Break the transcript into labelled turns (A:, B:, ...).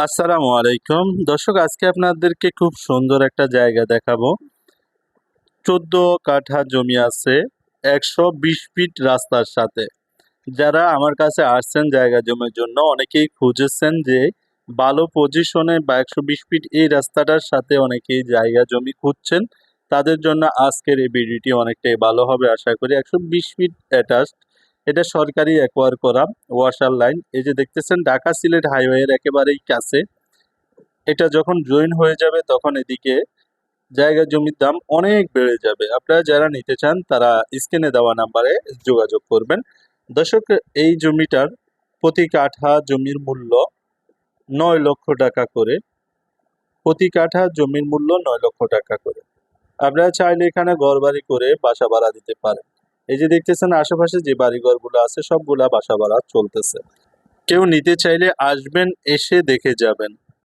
A: আসসালামু আলাইকুম দর্শক, আজকে আপনাদেরকে খুব সুন্দর একটা জায়গা দেখাবো। 14 কাঠা জমি আছে 120 ফিট রাস্তার সাথে। যারা আমার কাছে আসছেন জায়গা জমির জন্য, অনেকেই খুঁজেছেন যে ভালো পজিশনে বা 120 ফিট এই রাস্তাটার সাথে অনেকেই জায়গা জমি খুঁজছেন। তাদের জন্য আজকের এই ভিডিওটি অনেকটাই ভালো হবে আশা করি। 120 ফিট অ্যাটাচড, এটা সরকারি অ্যাকোয়ার করা ওয়াসার লাইন। এই যে দেখতেছেন ঢাকা সিলেট হাইওয়ের একেবারেই কাছে। এটা যখন জয়েন হয়ে যাবে তখন এদিকে জায়গা জমির দাম অনেক বেড়ে যাবে। আপনারা যারা নিতে চান তারা স্ক্রিনে দেওয়া নাম্বারে যোগাযোগ করবেন। দর্শক, এই জমিটার প্রতি কাঠা জমির মূল্য 9 লক্ষ টাকা করে। প্রতি কাঠা জমির মূল্য 9 লক্ষ টাকা করে। আপনারা চাইলে এখানে ঘরবাড়ি করে বাসা ভাড়া দিতে পারেন। এই যে দেখতেছেন আশেপাশে যে বাড়িঘরগুলো আছে সবগুলা বাসা ভাড়া চলতেছে। কেউ নিতে চাইলে আসবেন, এসে দেখে যাবেন।